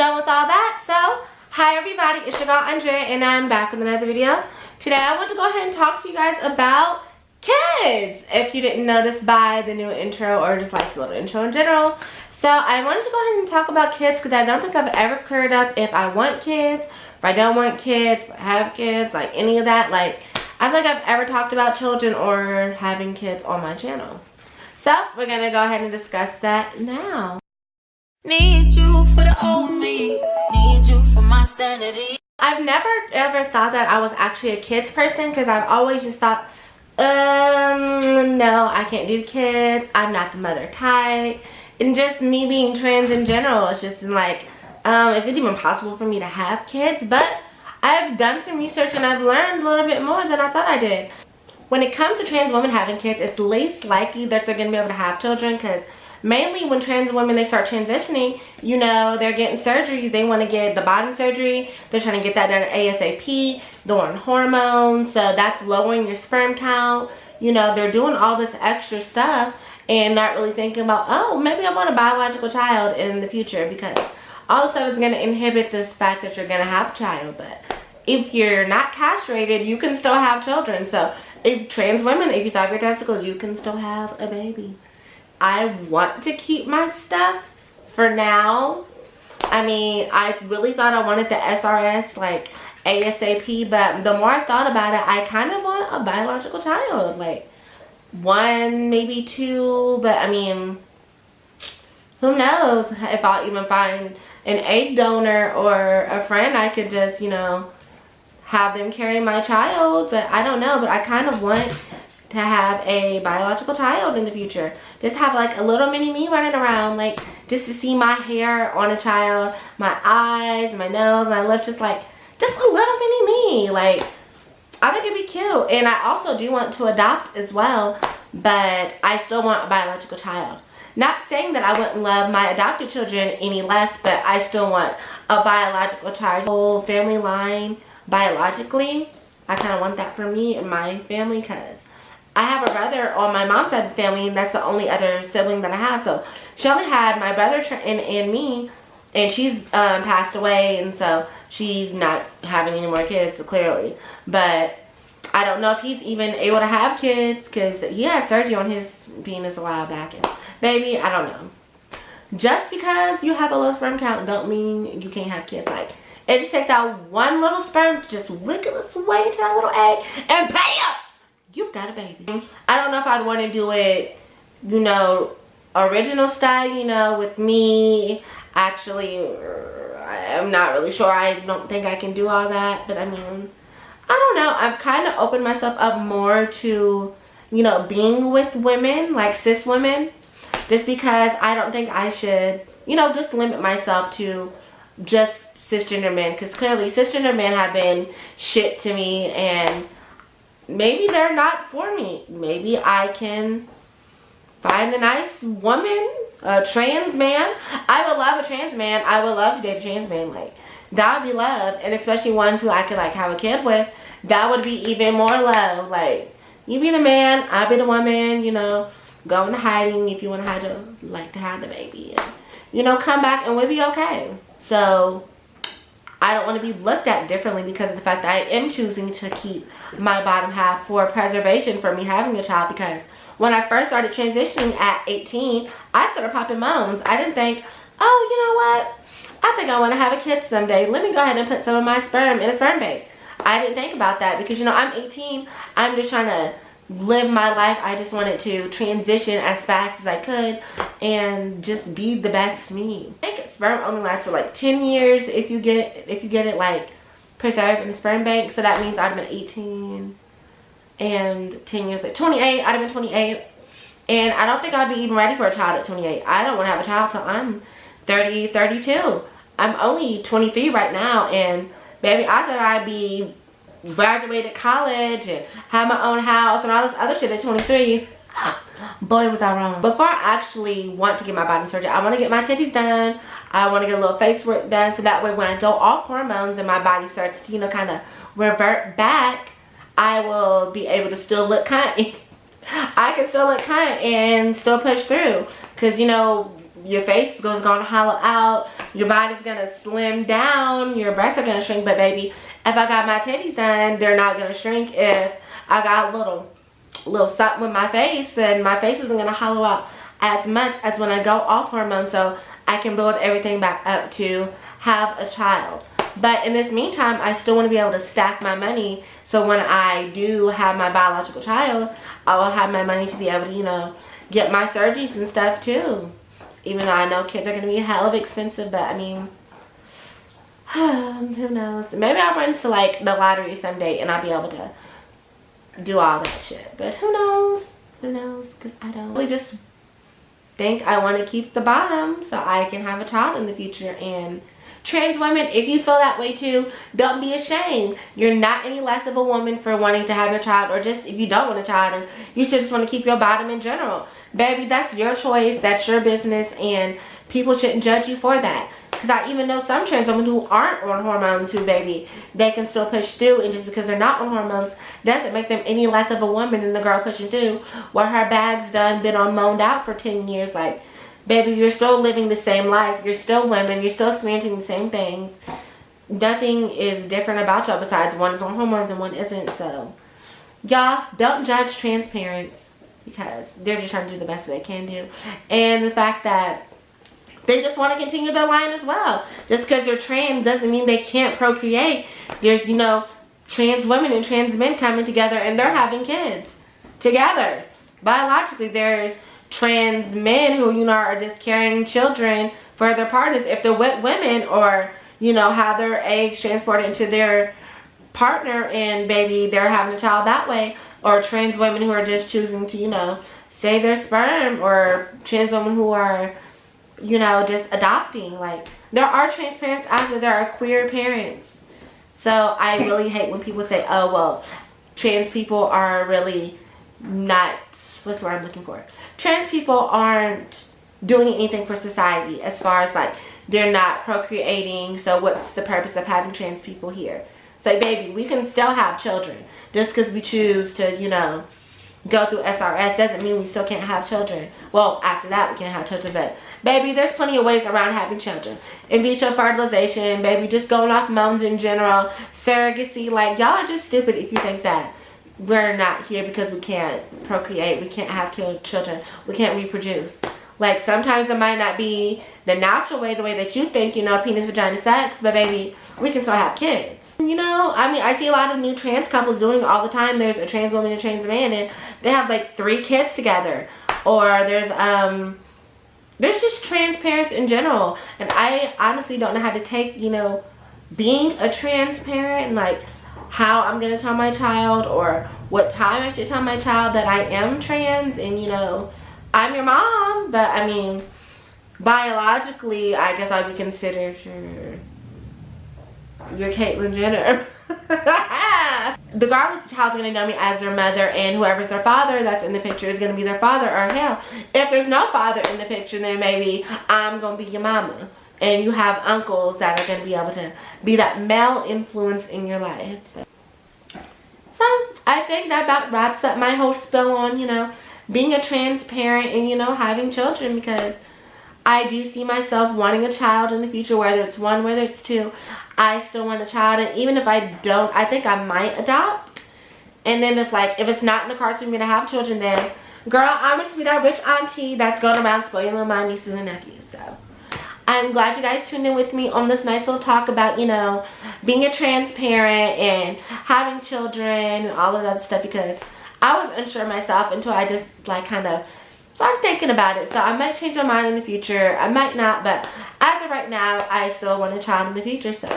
done with all that. So, hi everybody, it's your girl Andrea and I'm back with another video. Today I want to go ahead and talk to you guys about kids. If you didn't notice by the new intro or just like the little intro in general. So I wanted to go ahead and talk about kids because I don't think I've ever cleared up if I want kids, if I don't want kids, if I have kids, like any of that. Like, I don't think I've ever talked about children or having kids on my channel. So we're going to go ahead and discuss that now. Need you for the old me, need you for my sanity. I've never ever thought that I was actually a kids person because I've always just thought, no, I can't do kids, I'm not the mother type. And just me being trans in general, it's just like, is it even possible for me to have kids? But I've done some research and I've learned a little bit more than I thought I did. When it comes to trans women having kids, it's least likely that they're going to be able to have children because mainly when trans women, they start transitioning, you know, they're getting surgeries. They want to get the bottom surgery. They're trying to get that done ASAP. They're on hormones, so that's lowering your sperm count. You know, they're doing all this extra stuff and not really thinking about, oh, maybe I want a biological child in the future, because all this stuff is going to inhibit this fact that you're going to have a child. But if you're not castrated, you can still have children. So if trans women, if you stop your testicles, you can still have a baby. I want to keep my stuff for now. I mean, I really thought I wanted the SRS like ASAP, but the more I thought about it, I kind of want a biological child, like 1, maybe 2, but I mean, who knows if I'll even find an egg donor or a friend I could just, you know, have them carry my child. But I don't know, but I kind of want to have a biological child in the future. Just have like a little mini me running around, like just to see my hair on a child, my eyes, my nose, my lips, just like, just a little mini me. Like, I think it'd be cute. And I also do want to adopt as well, but I still want a biological child. Not saying that I wouldn't love my adopted children any less, but I still want a biological child. Whole family line biologically, I kind of want that for me and my family, because I have a brother on my mom's side of the family, and that's the only other sibling that I have. So she only had my brother and me, and she's passed away, and so she's not having any more kids, so clearly. But I don't know if he's even able to have kids, because he had surgery on his penis a while back. And baby, I don't know. Just because you have a low sperm count don't mean you can't have kids. Like, it just takes that one little sperm to just wiggle its way into that little egg, and bam! You got a baby. I don't know if I'd want to do it, you know, original style, you know, with me. Actually, I'm not really sure. I don't think I can do all that. But I mean, I don't know. I've kind of opened myself up more to, you know, being with women, like cis women. Just because I don't think I should, you know, just limit myself to just cisgender men. Because clearly cisgender men have been shit to me, and maybe they're not for me. Maybe I can find a nice woman, a trans man. I would love a trans man. I would love to date a trans man. Like, that would be love. And especially ones who I could like have a kid with. That would be even more love. Like, you be the man, I be the woman, you know. Go into hiding if you want to hide your, like, to have the baby. And, you know, come back and we'll be okay. So I don't want to be looked at differently because of the fact that I am choosing to keep my bottom half for preservation for me having a child. Because when I first started transitioning at 18, I started popping moans. I didn't think, oh, you know what? I think I want to have a kid someday. Let me go ahead and put some of my sperm in a sperm bank. I didn't think about that because, you know, I'm 18. I'm just trying to live my life. I just wanted to transition as fast as I could and just be the best me. I think sperm only lasts for like 10 years if you get it like preserved in the sperm bank. So that means I'd have been 18 and 10 years, like 28. I'd have been 28, and I don't think I'd be even ready for a child at 28. I don't want to have a child till I'm 30, 32. I'm only 23 right now, and baby, I said I'd be graduated college and have my own house and all this other shit at 23. Boy, was I wrong. Before I actually want to get my bottom surgery, I want to get my titties done. I want to get a little face work done, so that way when I go off hormones and my body starts to, you know, kind of revert back, I will be able to still look cunt. I can still look cunt and still push through. Because, you know, your face is gonna hollow out, your body's gonna slim down, your breasts are gonna shrink. But baby, if I got my titties done, they're not gonna shrink. If I got a little something with my face, and my face isn't gonna hollow out as much as when I go off hormones, so I can build everything back up to have a child. But in this meantime, I still want to be able to stack my money, so when I do have my biological child, I will have my money to be able to, you know, get my surgeries and stuff too. Even though I know kids are going to be hell of expensive, but I mean, who knows? Maybe I'll run to like the lottery someday and I'll be able to do all that shit. But who knows? Who knows? Because I don't really just think I want to keep the bottom so I can have a child in the future. And trans women, if you feel that way too, don't be ashamed. You're not any less of a woman for wanting to have your child, or just if you don't want a child and you still just want to keep your bottom in general. Baby, that's your choice, that's your business, and people shouldn't judge you for that. Because I even know some trans women who aren't on hormones who, baby, they can still push through, and just because they're not on hormones doesn't make them any less of a woman than the girl pushing through where her bag's done been on moaned out for 10 years. Like, baby, you're still living the same life. You're still women. You're still experiencing the same things. Nothing is different about y'all besides one is on hormones and one isn't. So, y'all, don't judge trans parents because they're just trying to do the best that they can do. And the fact that they just want to continue their line as well. Just because they're trans doesn't mean they can't procreate. There's, you know, trans women and trans men coming together and they're having kids together. Biologically, there's trans men who, you know, are just carrying children for their partners if they're with women, or, you know, have their eggs transported into their partner and baby, they're having a child that way. Or trans women who are just choosing to, you know, save their sperm, or trans women who are, you know, just adopting. Like, there are trans parents out there, there are queer parents. So I really hate when people say, oh, well, trans people are really not, what's the word I'm looking for? Trans people aren't doing anything for society as far as like they're not procreating, so what's the purpose of having trans people here? It's like, baby, we can still have children. Just because we choose to, you know, go through SRS doesn't mean we still can't have children. Well, after that we can't have children, but baby, there's plenty of ways around having children. In vitro fertilization, baby, just going off moans in general, surrogacy. Like, y'all are just stupid if you think that we're not here because we can't procreate, we can't have children, we can't reproduce. Like, sometimes it might not be the natural way, the way that you think, you know, penis, vagina, sex, but baby, we can still have kids. You know, I mean, I see a lot of new trans couples doing it all the time. There's a trans woman and a trans man, and they have like 3 kids together. Or there's just trans parents in general. And I honestly don't know how to take, you know, being a trans parent and like how I'm going to tell my child, or what time I should tell my child that I am trans. And, you know, I'm your mom, but I mean, biologically, I guess I'd be considered your Caitlyn Jenner. Regardless, the child's going to know me as their mother, and whoever's their father that's in the picture is going to be their father. Or hell, if there's no father in the picture, then maybe I'm going to be your mama. And you have uncles that are going to be able to be that male influence in your life. So, I think that about wraps up my whole spill on, you know, being a trans parent and, you know, having children, because I do see myself wanting a child in the future, whether it's 1, whether it's 2. I still want a child, and even if I don't, I think I might adopt. And then if it's not in the cards for me to have children, then girl, I'm just be that rich auntie that's going around spoiling my nieces and nephews. So I'm glad you guys tuned in with me on this nice little talk about, you know, being a trans parent and having children and all of that other stuff, because I was unsure myself until I just like kind of started thinking about it. So I might change my mind in the future, I might not, but as of right now, I still want a child in the future. So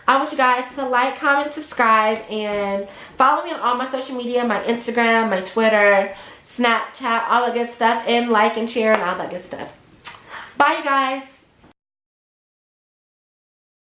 I want you guys to like, comment, subscribe, and follow me on all my social media, my Instagram, my Twitter, Snapchat, all that good stuff, and like and share and all that good stuff. Bye, you guys.